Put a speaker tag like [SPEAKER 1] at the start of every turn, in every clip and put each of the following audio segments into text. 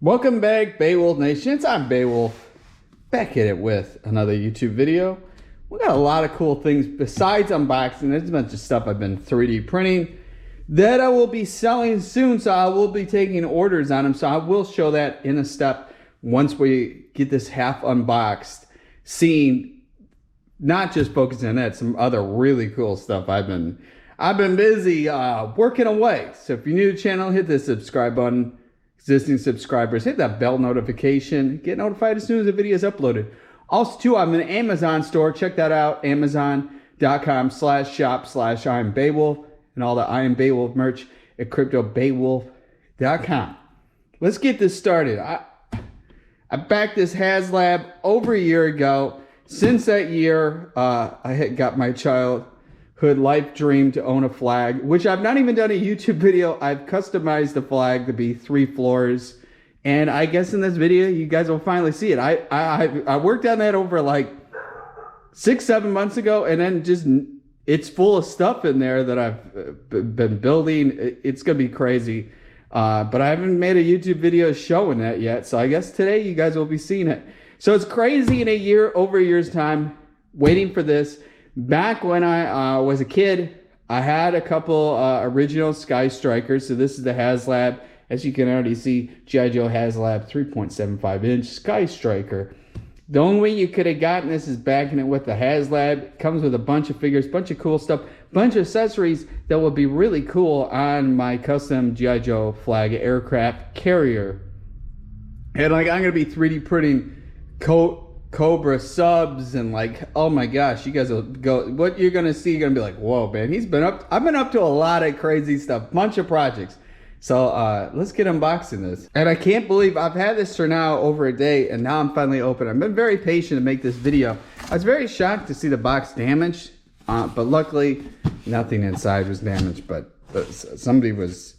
[SPEAKER 1] Welcome back, Beowulf Nation. I'm Beowulf, back at it with another YouTube video. We got a lot of cool things besides unboxing. There's a bunch of stuff I've been 3D printing that I will be selling soon, so I will be taking orders on them. So I will show that in a step once we get this half unboxed, seeing not just focusing on that, some other really cool stuff. I've been busy working away. So if you're new to the channel, hit the subscribe button. Existing subscribers, hit that bell notification. Get notified as soon as the video is uploaded. Also, too, I'm in an Amazon store. Check that out. Amazon.com/shop/I'm Beowulf. And all the I Am Beowulf merch at CryptoBeowulf.com. Let's get this started. I backed this Haslab over a year ago. Since that year, I had got my childhood life dream to own a flag, which I've not even done a YouTube video. I've customized the flag to be 3 floors, and I guess in this video you guys will finally see it. I worked on that over like 6-7 months ago, and then just it's full of stuff in there that I've been building. It's gonna be crazy, but I haven't made a YouTube video showing that yet, so I guess today you guys will be seeing it. So it's crazy in over a year's time waiting for this. Back when I was a kid, I had a couple original Skystrikers. So this is the Haslab. As you can already see, G.I. Joe Haslab 3.75-inch Skystriker. The only way you could have gotten this is backing it with the Haslab. It comes with a bunch of figures, bunch of cool stuff, bunch of accessories that will be really cool on my custom G.I. Joe flag aircraft carrier. And like, I'm going to be 3D printing Cobra subs, and like, oh my gosh, you guys will go, what you're gonna see, you're gonna be like, whoa man, I've been up to a lot of crazy stuff, bunch of projects. So let's get unboxing this. And I can't believe I've had this for now over a day, and now I'm finally open. I've been very patient to make this video. I was very shocked to see the box damaged, but luckily nothing inside was damaged. But somebody was,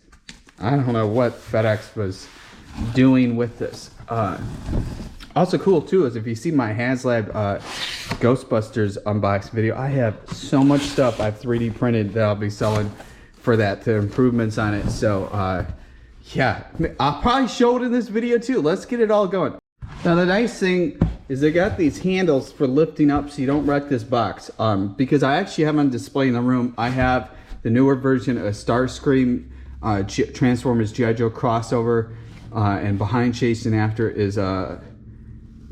[SPEAKER 1] I don't know what FedEx was doing with this. Also cool too is if you see my Haslab Ghostbusters unbox video, I have so much stuff I've 3D printed that I'll be selling for that, to improvements on it. So yeah, I'll probably show it in this video too. Let's get it all going. Now the nice thing is they got these handles for lifting up so you don't wreck this box. Because I actually have on display in the room, I have the newer version of Starscream Transformers G.I. Joe crossover, and behind Chasing After is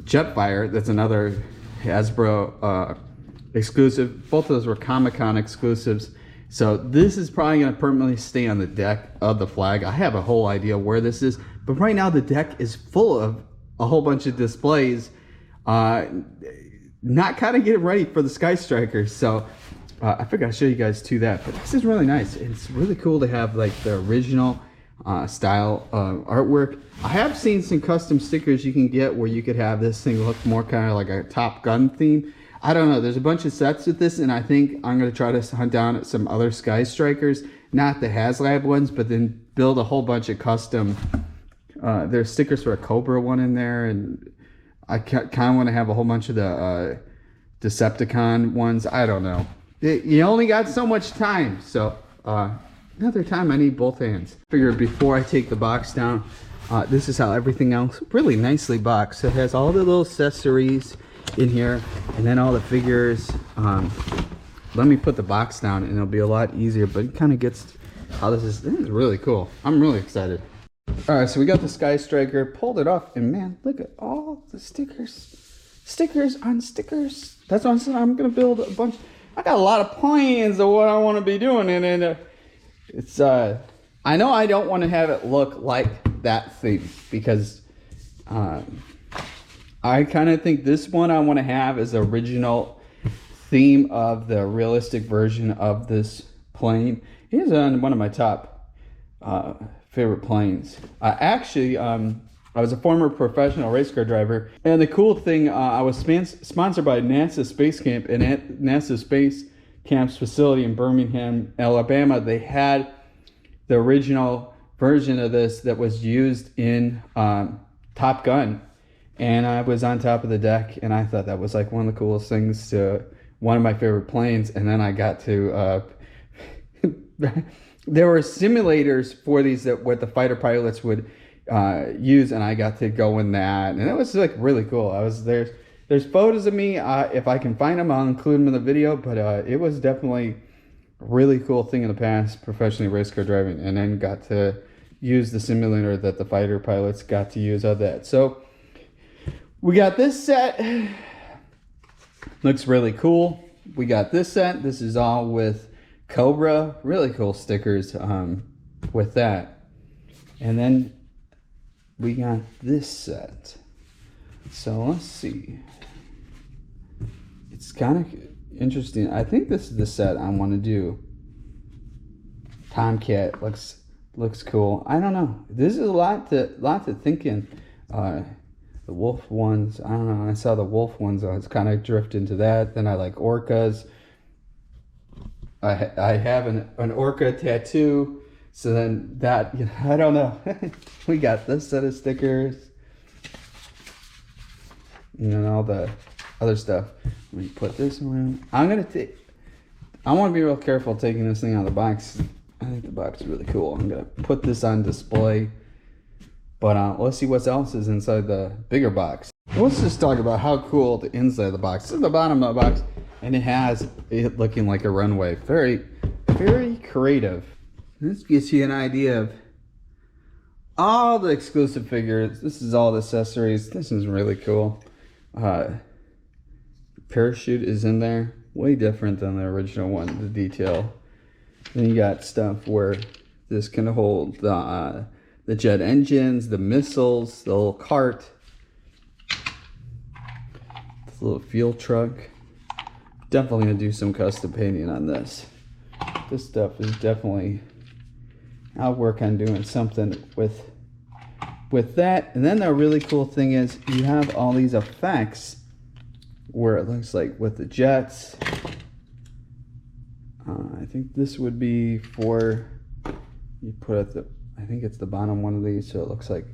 [SPEAKER 1] Jetfire. That's another Hasbro exclusive. Both of those were Comic-Con exclusives. So this is probably going to permanently stay on the deck of the flag. I have a whole idea where this is, but right now the deck is full of a whole bunch of displays, not kind of getting ready for the Skystriker. So I figured I'd show you guys too that. But this is really nice. It's really cool to have like the original style artwork. I have seen some custom stickers you can get where you could have this thing look more kind of like a Top Gun theme. I don't know, there's a bunch of sets with this, and I think I'm going to try to hunt down some other Skystrikers, not the Haslab ones, but then build a whole bunch of custom. There's stickers for a Cobra one in there, and I kind of want to have a whole bunch of the Decepticon ones. I don't know. You only got so much time, so another time I need both hands. Figured before I take the box down, this is how everything else really nicely boxed. So it has all the little accessories in here, and then all the figures. Let me put the box down and it'll be a lot easier, but it kind of gets how this is really cool. I'm really excited. All right, so we got the Skystriker, pulled it off, and man, look at all the stickers on stickers. That's what I'm saying. I'm gonna build a bunch. I got a lot of plans of what I want to be doing, and it's I know I don't want to have it look like that theme, because I kind of think this one I want to have is the original theme of the realistic version of this plane. It is one of my top favorite planes. Actually, I was a former professional race car driver, and the cool thing, I was sponsored by NASA Space Camp, and at NASA Space Camp's facility in Birmingham, Alabama, they had the original version of this that was used in Top Gun. And I was on top of the deck, and I thought that was like one of the coolest things, to one of my favorite planes. And then I got to there were simulators for these that what the fighter pilots would use, and I got to go in that, and it was like really cool. There's photos of me. If I can find them, I'll include them in the video. But it was definitely a really cool thing in the past, professionally race car driving, and then got to use the simulator that the fighter pilots got to use of that. So we got this set. Looks really cool. We got this set. This is all with Cobra. Really cool stickers with that. And then we got this set. So let's see. It's kind of interesting. I think this is the set I want to do. Tomcat looks cool. I don't know. This is a lot to think in. The wolf ones, I don't know. I saw the wolf ones. I was kind of drift into that. Then I like orcas. I have an orca tattoo. So then that, you know, I don't know. We got this set of stickers. And then all the other stuff. Let me put this around. I want to be real careful taking this thing out of the box. I think the box is really cool. I'm going to put this on display. But let's see what else is inside the bigger box. Let's just talk about how cool the inside of the box. This is the bottom of the box, and it has it looking like a runway. Very, very creative. This gives you an idea of all the exclusive figures. This is all the accessories. This is really cool. Parachute is in there. Way different than the original one, the detail. Then you got stuff where this can hold the jet engines, the missiles, the little cart, this little fuel truck. Definitely gonna do some custom painting on this. This stuff is definitely, I'll work on doing something with that. And then the really cool thing is you have all these effects where it looks like with the jets. I think this would be for, you put at the, I think it's the bottom one of these, so it looks like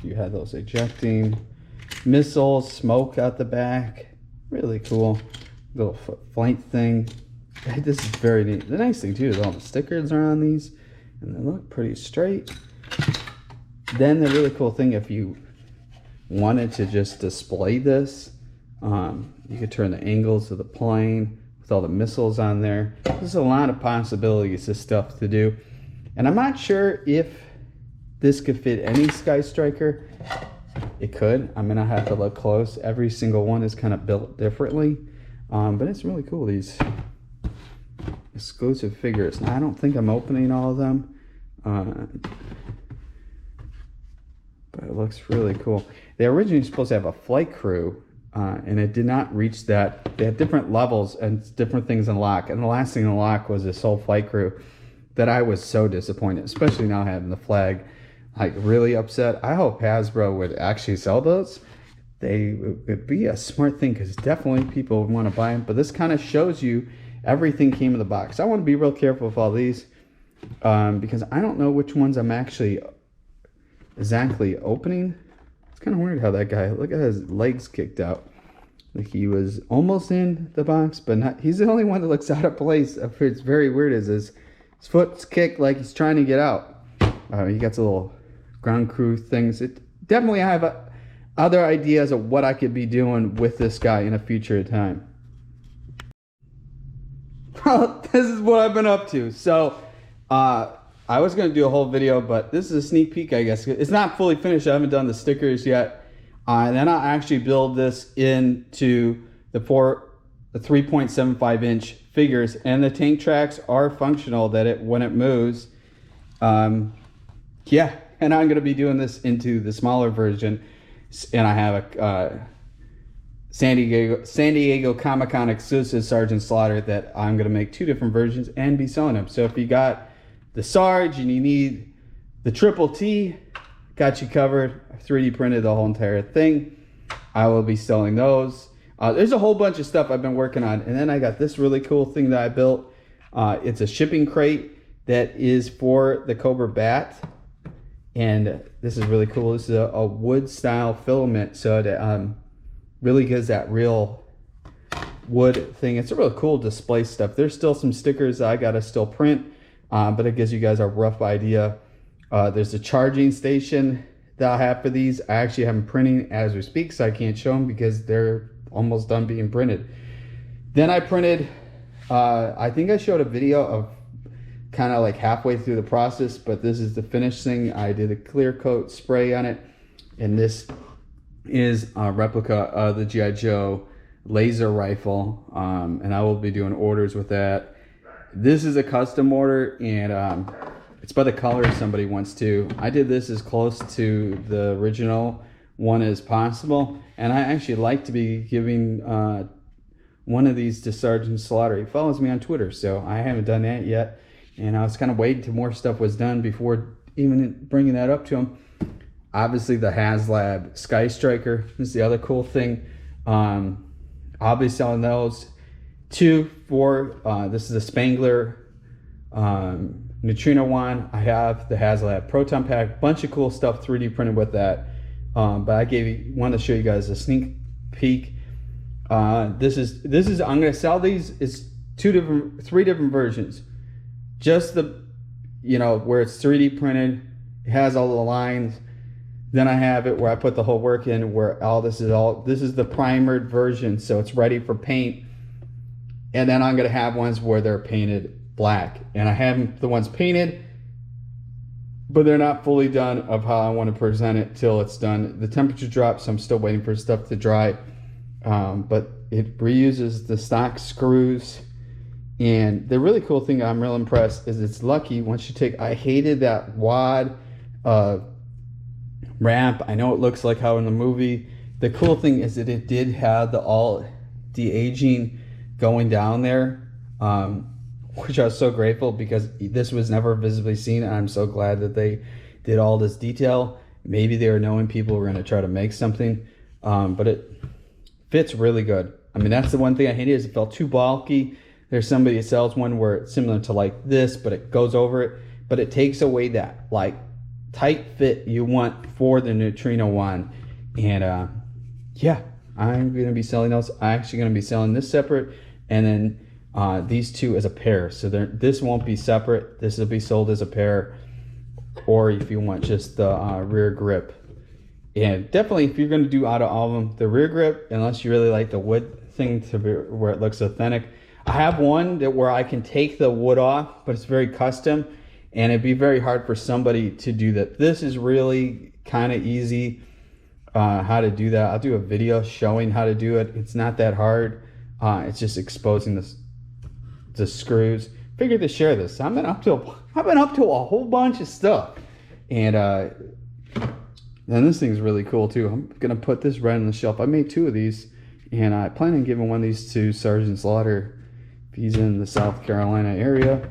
[SPEAKER 1] you had those ejecting missiles, smoke out the back. Really cool little flight thing. This is very neat. The nice thing too is all the stickers are on these, and they look pretty straight. Then the really cool thing, if you wanted to just display this, you could turn the angles of the plane with all the missiles on there. There's a lot of possibilities of stuff to do. And I'm not sure if this could fit any Skystriker. It could. I'm gonna have to look close. Every single one is kind of built differently. But it's really cool, these exclusive figures. Now, I don't think I'm opening all of them. But it looks really cool. They originally supposed to have a flight crew, and it did not reach that. They had different levels and different things unlock. And the last thing unlocked was this whole flight crew that I was so disappointed, especially now having the flag. Like, really upset. I hope Hasbro would actually sell those. It'd be a smart thing, because definitely people would want to buy them. But this kind of shows you everything came in the box. I want to be real careful with all these, because I don't know which ones I'm actually exactly opening. It's kind of weird how that guy, look at his legs kicked out. Like he was almost in the box, but not. He's the only one that looks out of place. It's very weird. Is his foot's kicked like he's trying to get out. He got some little ground crew things. It definitely, I have other ideas of what I could be doing with this guy in a future time. This is what I've been up to. So I was going to do a whole video, but this is a sneak peek, I guess. It's not fully finished. I haven't done the stickers yet. And then I'll actually build this into the 3.75 inch figures, and the tank tracks are functional that when it moves. Yeah, and I'm going to be doing this into the smaller version, and I have a San Diego Comic-Con exclusive Sergeant Slaughter that I'm going to make 2 different versions and be selling them. So if you got the Sarge and you need the Triple T, got you covered. I've 3D printed the whole entire thing. I will be selling those. There's a whole bunch of stuff I've been working on. And then I got this really cool thing that I built. It's a shipping crate that is for the Cobra Bat. And this is really cool. This is a wood style filament. So it really gives that real wood thing. It's a real cool display stuff. There's still some stickers I got to still print. But it gives you guys a rough idea. There's a charging station that I have for these. I actually have them printing as we speak, so I can't show them because they're almost done being printed. Then I printed, I think I showed a video of kind of like halfway through the process, but this is the finished thing. I did a clear coat spray on it, and this is a replica of the G.I. Joe laser rifle, and I will be doing orders with that. This is a custom order, and it's by the color somebody wants to. I did this as close to the original one as possible, and I actually like to be giving one of these to Sergeant Slaughter. He follows me on Twitter, so I haven't done that yet, and I was kind of waiting till more stuff was done before even bringing that up to him. Obviously the Haslab Skystriker is the other cool thing. I'll be selling those. Two for this is a Spangler neutrino one. I have the Haslab proton pack, bunch of cool stuff 3D printed with that. But I wanted to show you guys a sneak peek. This is I'm gonna sell these. It's three different versions. Just the, you know, where it's 3D printed, it has all the lines. Then I have it where I put the whole work in, where this is the primered version, so it's ready for paint. And then I'm gonna have ones where they're painted black, and I have the ones painted, but they're not fully done of how I want to present it till it's done. The temperature drops, so I'm still waiting for stuff to dry. But it reuses the stock screws. And the really cool thing I'm real impressed is it's lucky once you take, I hated that wad ramp. I know it looks like how in the movie. The cool thing is that it did have the all de-aging going down there, which I was so grateful because this was never visibly seen, and I'm so glad that they did all this detail. Maybe they were knowing people were going to try to make something, but it fits really good. I mean, that's the one thing I hated, is it felt too bulky. There's somebody that sells one where it's similar to like this, but it goes over it, but it takes away that like tight fit you want for the neutrino one. And yeah, I'm going to be selling those. I'm actually going to be selling this separate, and then these two as a pair. So this won't be separate. This will be sold as a pair, or if you want just the rear grip. And definitely, if you're going to do out of all of them, the rear grip, unless you really like the wood thing to be where it looks authentic. I have one where I can take the wood off, but it's very custom, and it'd be very hard for somebody to do that. This is really kind of easy how to do that. I'll do a video showing how to do it. It's not that hard. It's just exposing the screws. Figured to share this. I've been up to a whole bunch of stuff, and this thing's really cool too. I'm gonna put this right on the shelf. I made two of these, and I plan on giving one of these to Sergeant Slaughter if he's in the South Carolina area,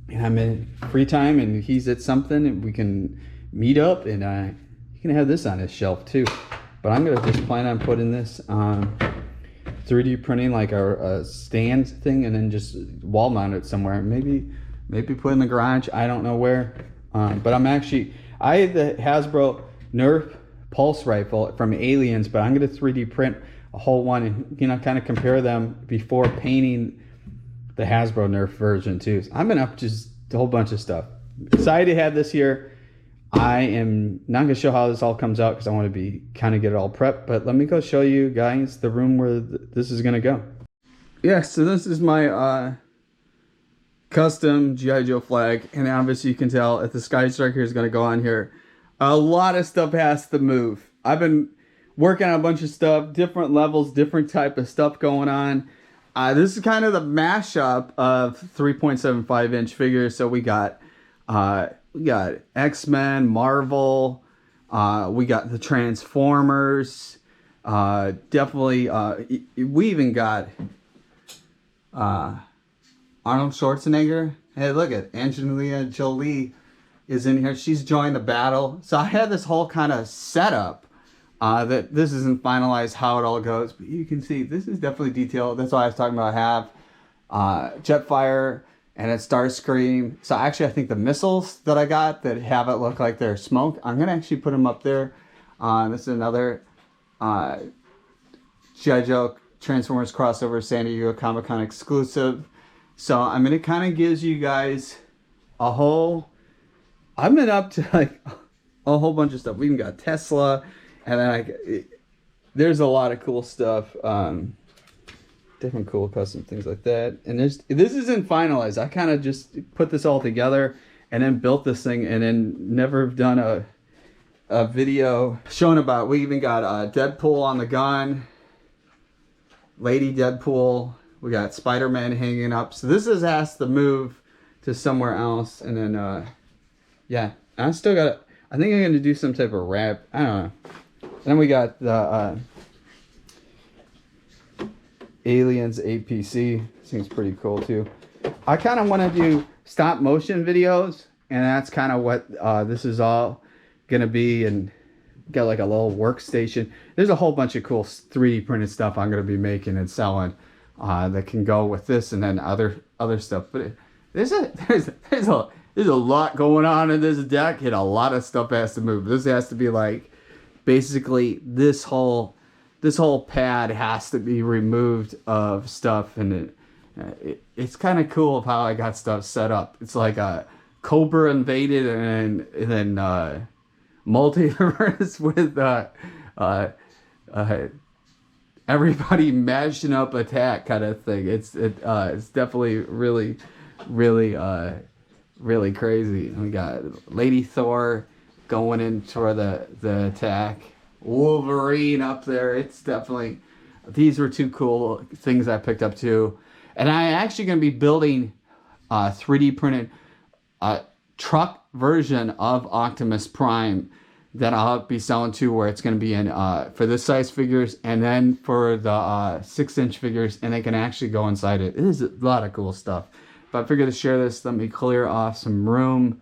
[SPEAKER 1] and I'm in free time and he's at something, and we can meet up, and he can have this on his shelf too. But I'm gonna just plan on putting this on 3D printing like a stand thing, and then just wall mount it somewhere. Maybe put in the garage. I don't know where. But I had the Hasbro Nerf pulse rifle from Aliens, but I'm gonna 3D print a whole one, and you know, kind of compare them before painting the Hasbro Nerf version too. So I've been up just a whole bunch of stuff. Excited to have this here. I am not gonna show how this all comes out because I want to be kind of get it all prepped, but let me go show you guys the room where this is gonna go. Yeah, so this is my custom G.I. Joe flag, and obviously you can tell if the Skystriker is gonna go on here, a lot of stuff has to move. I've been working on a bunch of stuff, different levels, different type of stuff going on. This is kind of the mashup of 3.75 inch figures. So we got X-Men, Marvel, we got the Transformers, definitely, we even got Arnold Schwarzenegger. Hey, look at Angelina Jolie is in here. She's joined the battle. So I had this whole kind of setup. That this isn't finalized how it all goes, but you can see this is definitely detailed. That's why I was talking about. I have Jetfire and it's Starscream. So actually, I think the missiles that I got that have it look like they're smoke, I'm gonna actually put them up there. This is another G.I. Joe Transformers crossover San Diego Comic-Con exclusive. So I mean, it kind of gives you guys a whole. I've been up to like a whole bunch of stuff. We even got Tesla, and then there's a lot of cool stuff. Different cool custom things like that. And this isn't finalized. I kind of just put this all together and then built this thing, and then never done a video showing about. We even got Deadpool on the gun, Lady Deadpool. We got Spider-Man hanging up. So this has to move to somewhere else. And then yeah, I still got. I think I'm gonna do some type of wrap. I don't know. And then we got the Aliens APC. Seems pretty cool too. I kind of want to do stop motion videos, and that's kind of what this is all gonna be. And got like a little workstation. There's a whole bunch of cool 3D printed stuff I'm gonna be making and selling that can go with this, and then other stuff. But there's a lot going on in this deck, and a lot of stuff has to move. This has to be like basically this whole pad has to be removed of stuff, and it's kind of cool of how I got stuff set up. It's like a Cobra invaded, and then multiverse with everybody mashing up attack kind of thing. It's definitely really crazy. And we got Lady Thor going in toward the attack. Wolverine up there. It's definitely, these were two cool things I picked up too. And I'm actually going to be building a 3D printed truck version of Optimus Prime that I'll be selling to, where it's going to be in for this size figures, and then for the 6-inch figures, and they can actually go inside it. It is a lot of cool stuff. But I figured to share this. Let me clear off some room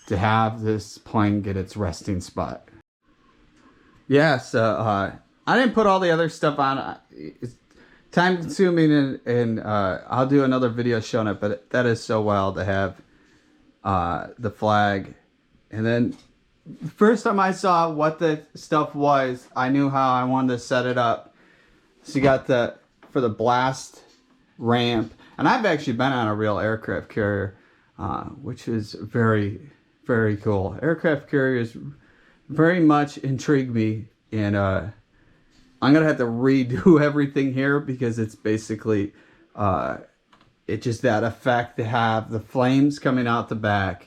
[SPEAKER 1] to have this plane get its resting spot. Yeah, so I didn't put all the other stuff on. It's time consuming, and I'll do another video showing it, but that is so wild to have the flag. And then the first time I saw what the stuff was, I knew how I wanted to set it up. So you got for the blast ramp, and I've actually been on a real aircraft carrier, which is very, very cool. Aircraft carriers very much intrigue me, and I'm gonna have to redo everything here, because it's basically it's just that effect to have the flames coming out the back.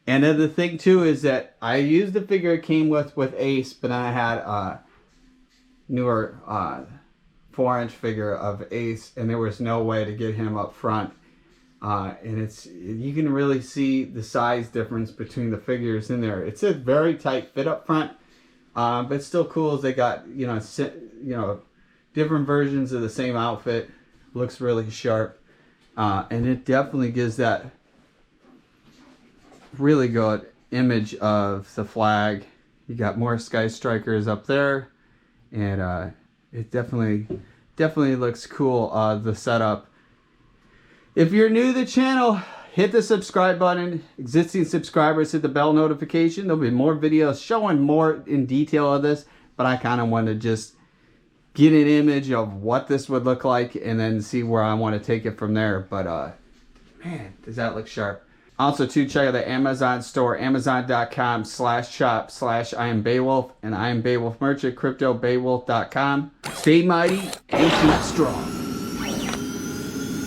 [SPEAKER 1] And then the thing too is that I used the figure it came with Ace, but then I had a newer 4-inch figure of Ace, and there was no way to get him up front. And you can really see the size difference between the figures in there. It's a very tight fit up front, but it's still cool as they got different versions of the same outfit. Looks really sharp, and it definitely gives that really good image of the flag. You got more Skystrikers up there, and it definitely looks cool. The setup. If you're new to the channel, hit the subscribe button. Existing subscribers, hit the bell notification. There'll be more videos showing more in detail of this, but I kind of want to just get an image of what this would look like and then see where I want to take it from there. But man, does that look sharp. Also, too, check out the Amazon store, amazon.com/shop/IamBeowulf, and I Am Beowulf merch at cryptobeowulf.com. Stay mighty and keep strong.